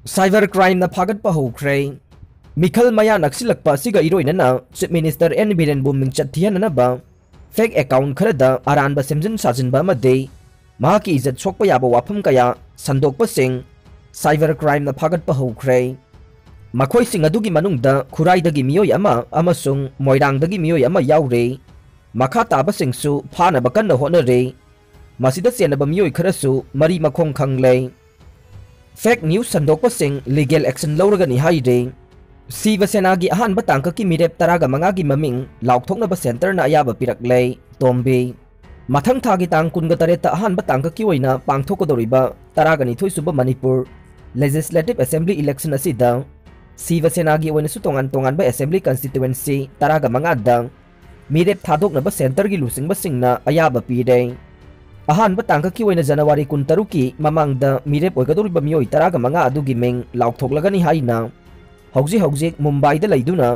cyber crime न फागटपा हौख्रे मिखल मया नक्सिलकपा सिगा इरोइनना chief minister N villain बु मिंगचत थियननबा फेक अकाउंट खरदा अरानबा सेमजन साजिनबा मदे महाकी इज्जत सोकपा याबा वाफम कया संदोकपा सिंग साइबर क्राइम न फागटपा हौख्रे मखोई सिंग अदुगी मनुंगदा खुराइदगी मियोय अमा अमसुंग मोइरांगदगी मियोय अमा यावरे मखा ताबा सिंगसु फानबा कन्न होनरे मसिदा सेनबा मियोय खरसु मरी मखोंग खंगले फेक न्यूज संदोकपसिंग लीगल एक्शन लौरगनी हाइरे शिवसेना की अहानब तांक की मिरेप तरागा मंगा की ममिंग लाउथोकनब सेंटर ना अयाब पिरकले तोम्बे मथंग थागी तांग कुनग तरेत अहानब तांक की ओइना पांगथोकदोरिबा तरागा निथोय सुब मणिपुर लेजिस्लेटिव असेंबली इलेक्शन असिदा शिवसेना की ओइना सुतोंगान तोंगानब असेंबली कंस्टिट्युएंसी तरागा मंगादा मिरेप थादोकनब सेंटर की लुसिंगब सिंगना अयाब पीरे अहानब तांक की ओइना जनवरी 13 की ममांगदा मिरेप ओइगदोरिबा मियोय तरागा मंगा अदुगी मिंग लाउथोकलगनी हाइना हौजिक मुंबईद लैदुना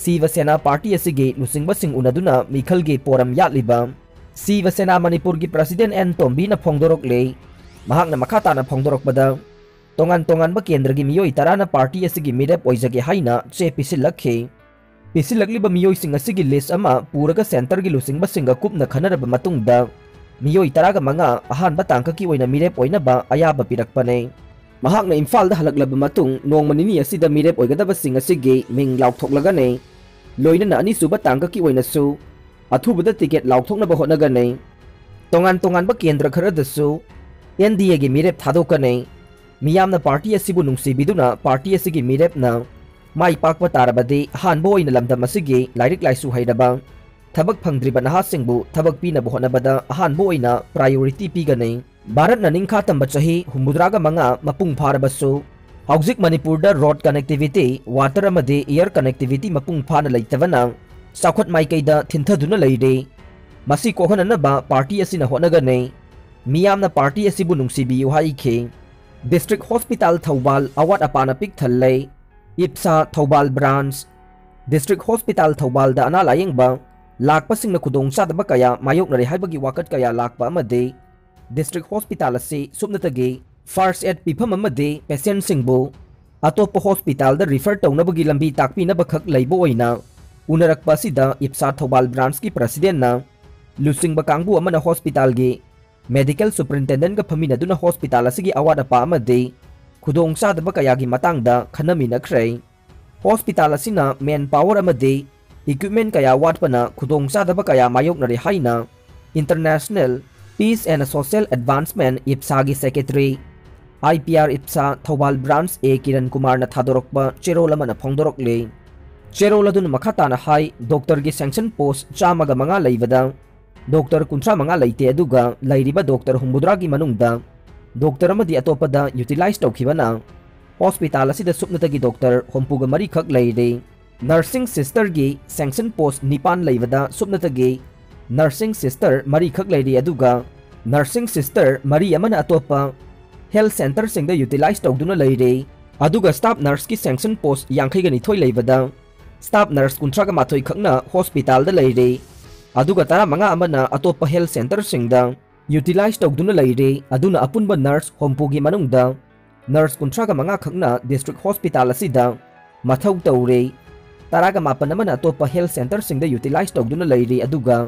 शिवसेना पार्टी असिगे लुसिंगबसिंग उनदुना मिखलगे पोरम यातलिबा शिवसेना मणिपुर की प्रेसिडेंट एन तोम्बीना फोंगदोरकले महाकना मखाताना फोंगदोरकबदा तोंगान केंद्र की मियोय तराना पार्टी असिगे मिरेप ओइजगे हाइना चे पिसिलखे पिसिलकलिबा मियोयसिंग असिगे लिस्ट अमा पूरगा सेंटर की लुसिंगबसिंग कुपना खनरबा मतुंगदा मियोय तरागा मंगा अहानबा तांक की ओइना मिरेप ओइनबा अयाब पिरकपने महाकना इम्फाल हलकलब मतुंग नोंग मनिनी असिदा मिरेप ओइगदबसिंग असिगे मिंग लाउथोकलगने लोइनना अनिसुब तांक की ओइनसु अथुबदा टिकेट लाउथोकनबा होनगने तोंगान केंद्र खरदसु एनडीए की मिरेप थादोकने मियामना पार्टी असिबु नुंगसिबिदुना पार्टी असिगे मिरेपना माई पाकपा तारबदे हानबो ओइना लमदम असिगे लाइरिक लाइसु हैरबा थबक फंगद्रिबा नहासिंगबु थबक पीनबा होनबदा अहानबो ओइना प्रायोरिटी पीगने भारत निंखा तंब चाही हुमुद्रागा मंगा मपुंग फारबसु हौजिक मणिपुर रोड कनेक्टिविटी वाटर अमदे एयर कनेक्टिविटी मपुंग फाना लैतबना साखोट माइकैदा थिंथदुना लैरे मसी कोहननबा पार्टी असिना होनगने मियामना पार्टी असिबु नुंगसिबियु हाइखे डिस्ट्रिक्ट हॉस्पिटल थौबाल अवाट अपाना पिक थल्ले IPSA Thoubal branch district hospital Thoubal दा अना लायंगबा लाकपसिंगना खुदोंग चादबा कया मायोकनरे हाइबगी वाकट कया लाकपा अमदे डिस्ट्रिक्ट हॉस्पिटल असे सुबनतगे फर्स्ट एड पीफम अमदे पेशेंट सिंगबो अतोप हॉस्पिटल दा रिफर तौनबगी लंबी ताकपीनब खक लैबो ओइना उनरकपा सिदा इप्सा थौबाल ब्रांच की प्रेसिडेंट ना लुसिंगबा कांगबु अमना हॉस्पिटल गे मेडिकल सुपरिटेंडेंट गा फमिनदुना हॉस्पिटल असिगी अवाद अपा अमदे खुदोंग चादबा कयागी मतंगदा खनमिनख्रे हॉस्पिटल असिना मेन पावर अमदे इक्विपमेंट कया वाटपना खुदोंग चादबा कया मायोकनरे हाइना International Peace and Social Advancement IPSA की secretary IPR IPSA Thoubal branch A Kiran Kumar ना थादोरकपा चेरोल अमना फोंगदोरकले चेरोल अदुन मखाताना हाई डॉक्टर की सैंक्शन पोस्ट चामगा मंगा लैबदा डॉक्टर 35 मंगा लैते अदुगा लैरिबा डॉक्टर हुमुद्रा की मनुंगदा डॉक्टर अमदी अतोपदा यूटिलाइज तौखिबना हॉस्पिटल असिदा सुपनतगी डॉक्टर होंपुगा मरी खक लैरे नर्सिंग सिस्टर की सैंक्शन पोस्ट निपान लैबदा सुपनतगी नर्सिंग सिस्टर मरी खक लैरे अदुगा नर्सिंग सिस्टर मरी अमना अतोपा हेल्थ सेंटर सिंगदा यूटिलाइज तौदुना लैरे अदुगा स्टाफ नर्स की सैंक्शन पोस्ट यांखैगा निथोय लैबदा स्टाफ नर्स 30 माथोय खकना हॉस्पिटल दा लैरे अदुगा 15 अमना अतोपा हेल्थ सेंटर सिंगदा यूटिलाइज तौदुना लैरे अदुना अपुनबा नर्स होंपुगी मनुंगदा नर्स 35 खकना डिस्ट्रिक्ट हॉस्पिटल असिदा मथौ तौरे 15 अमना अतोपा हेल्थ सेंटर सिंगदा यूटिलाइज तौदुना लैरे अदुगा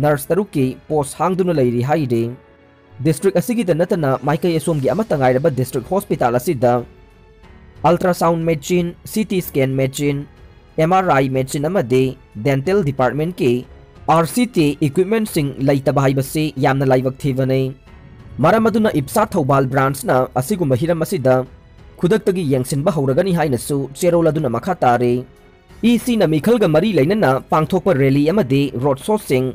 नर्स 3 की पोस्ट हांगदुना लैरे हाइरे डिस्ट्रिक्ट असिगिदा नतना माइकै असोमगी अमता गाइरबा डिस्ट्रिक्ट हॉस्पिटल असिदा ultrasound machine CT scan machine MRI machine अमदे डेंटल डिपार्टमेंट के आरसीटी इक्विपमेंट सिंग लैतबा हाइबसे यामना लाइवक थेबने मरम अदुना इप्सा थौबाल ब्रांच ना असिगुम हिरम असिदा खुदक्तगी यंगसिनबा हौरगनी हाइनसु चेरोल अदुना मखा तारे ईसी ना मिखलगा मरी लैनना पांगथोकपा रैली अमदे रोड शो सिंग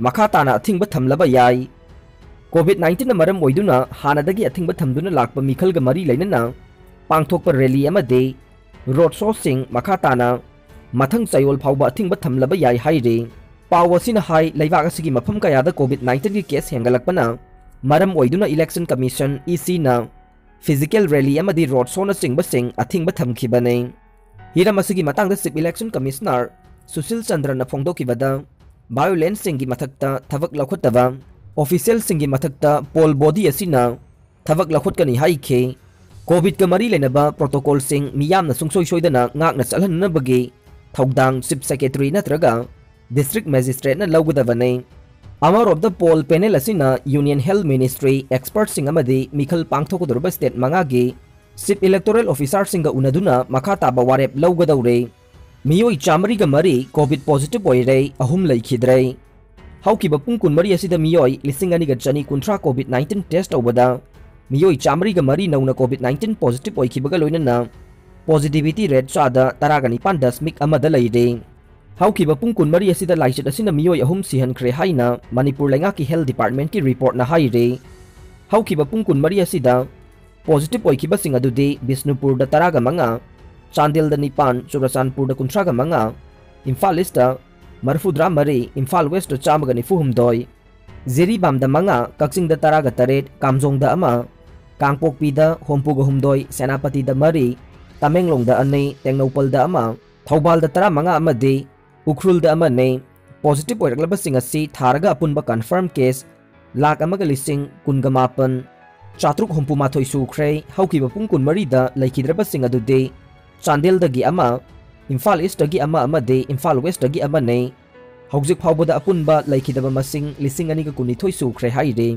मखा ताना अथिंगबा थमलबा याई कोविड-19 मरम ओइदुना हानादगी अथिंगबा थमदुना लाकपा मिखलगा मरी लैनना पांगथोकपा रैली अमदे रोड शो सिंग मखा ताना मथंग चयोल फाउबा अथिंगबा थमलबा याई हाइरे पावसिना हाई लैबाक असिगी मफम कयादा कोविड-19 की केस हेंगलकपना मरम ओइदुना इलेक्शन कमीशन ईसी ना फिजिकल रैली अमदि रोड शो ना सिंगबा सिंग अथिंगबा थमखिबने Hiram असिगी मतंगदा chief election commissioner Sushil Chandra ना फोंगदोकिबदा वायोलेंस सिंगी मथक्ता थबक लखोतबा ऑफिशियल सिंगी मथक्ता पोल बॉडी असिना थबक लखोतकनी हाइखे कोविड का मरी लेनबा प्रोटोकॉल सिंग मियाम न सुंगसोय सोयदना ngakna chalhanनबगी थौदांग चीफ सेक्रेटरी नत्रगा डिस्ट्रिक्ट मैजिस्ट्रेट न लौगदबने अमर ऑफ द पोल पैनल असिना यूनियन हेल्थ मिनिस्ट्री एक्सपर्ट सिंग अमदी मिखल पांगथोकदुरबा स्टेट मंगागी चीफ इलेक्टोरल ऑफिसर सिंग उनदुना मखा ताबा वारेप लौगदौरे मियोई चामरी ग मरी कोविड पॉजिटिव ओइरे अहुम लैखिद्रे हौकिबा पुंग कुनमरी असिदा मियोई लिसिंग अनिगा चनी कुंथ्रा कोविड 19 टेस्ट तौबदा मियोई चामरी ग मरी नौना कोविड 19 पॉजिटिव ओइखिबगा लोइनना पॉजिटिविटी रेट चादा 19.1 लैरे हौकिबा पुंग कुनमरी असिदा लाइचत असिना मियोई अहुम सिहनख्रे हाइना मणिपुर लेंगा की हेल्थ डिपार्टमेंट की रिपोर्ट न हाइरे हौकिबा पुंग कुनमरी असिदा पॉजिटिव ओइखिबा सिंग अदुदी बिष्णुपुर द 15 चांदेल द 9 चुरचानपुर द 35 इम्फाल ईस्ट मरफुद्रा मरी इम्फाल वेस्ट चामगा 94 जिरीबाम द 5 कक्सिंग द 18 कामजोंग द 1 कांगपोकपी द होमपुग 3 सेनापति द 4 तमेंगलोंग द 2 तेंगनौपल द 1 थौबाल द 15 अमदी उख्रुल द 1 ने पॉजिटिव ओइरक्लबसिंग असि थारगा अपुनबा कंफर्म केस लाख अमगा लिसिंग कुनगमापन चात्रुक हुम्पुमाथोई सुख्रे हौकिबा पुंग कुनमरी द लैखिद्रबसिंग अदुदे चांदेल दगी अमा इम्फाल ईस्ट दगी अमा अमदे इम्फाल वेस्ट दगी अमा ने हौजिक फाउबदा अपुनबा लैखिदबा मसिंग लिसिंग अनिगा कुनिथोई सुख्रे हाइरे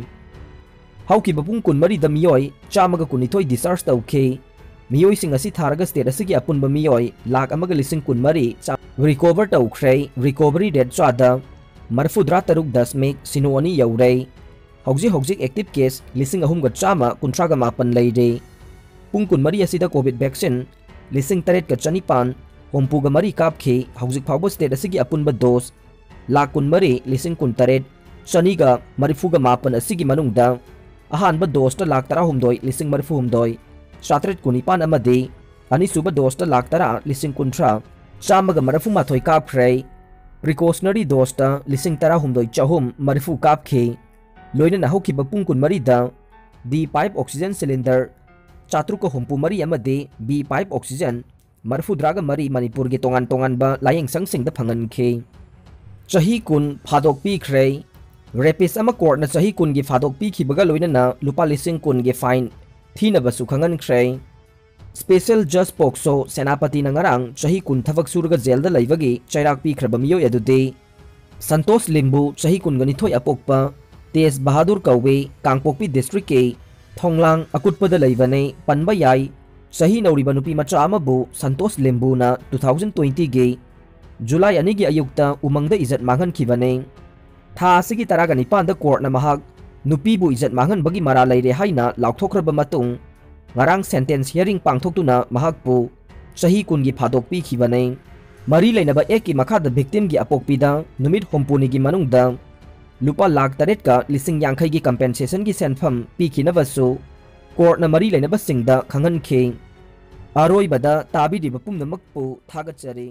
हौकिबा पुंग कुनमरी द मियोई चामगा कुनिथोई डिस्चार्ज तौखे मियोई सिंग असि थारगा स्टेट असि अपुनबा मियोई लाख अमगा लिसिंग कुनमरी रिकवर तौख्रे रिकवरी रेट चादा मरफुद्रा 3.0 यौरे हौजिक एक्टिव केस लिसिंग अहुमगा चामा कुंथ्रागा मापन लैरे पुंग कुनमरी असिदा कोविड वैक्सीन लिसिंग 3.5 होमपुगा मरी कापखे हौजिक फाउबा स्टेट असि अपुनबा डोज लाख कुनमरी लिसिंग 19 चनीगा मरिफुगा मापन असिगी मनुंगदा अहानबा डोज लाख 19 लिसिंग मरिफुहुमदोय शात्रेट कुनिपान अमदे अनिसुबा डोज लाख 10 लिसिंग 19 चामगा मरफुमाथोय कापख्रे प्रिकॉशनरी डोज लिसिंग 19 चहुम मरिफु कापखे लोइना हौकिबा पुंग कुनमरी दा डी पाइप ऑक्सीजन सिलेंडर चात्रुक हुम्पु मरी अमदे बी पाइप ऑक्सीजन मरफुद्रागा मरी मणिपुर के तोंगान तोंगानबा लायेंग संगसिंगदा फंगनखे चाही कुन फादोक पीख्रे रेपिस अमा कोर्टना चाही कुन गे फादोक पीखिबगा लोइना लुपा लिसिंग कुन गे फाइन थीनबसु खंगनख्रे स्पेशल जज पोक्सो सेनापति नंगरांग चाही कुन थबक सुरगा जेलदा लैबगी चैराक पीख्रबा मियो यदुदे संतोष लिंबू चाही कुन गनिथोय अपोकपा तेज बहादुर कौवे कांगपोकपी डिस्ट्रिक्ट के थोंगलांग अकुटपद लैबने पनबा याई चाही नौरिबा नुपी मचा अमबु संतोष लिंबूना 2020 गे जुलाई 2 गी अयुक्ता उमंगदा इज्जत मांगनखिबने था असिगी 19 दा कोर्टना महाक नुपीबु इज्जत मांगनबगी मरा लैरे हाइना लाउथोख्रबा मतुंग ngarang sentence hearing pangthokuna mahakpu chahi kun gi phadok pikhibane mari leinaba ek ki makha da victim gi apokpida numit hompuni gi manungda lupa lakh 8 ka lising yangkhai gi compensation gi senpham pikhinabasu court na mari leinaba singda khangan khe aroi bada tabi di bapum namakpu thagat chari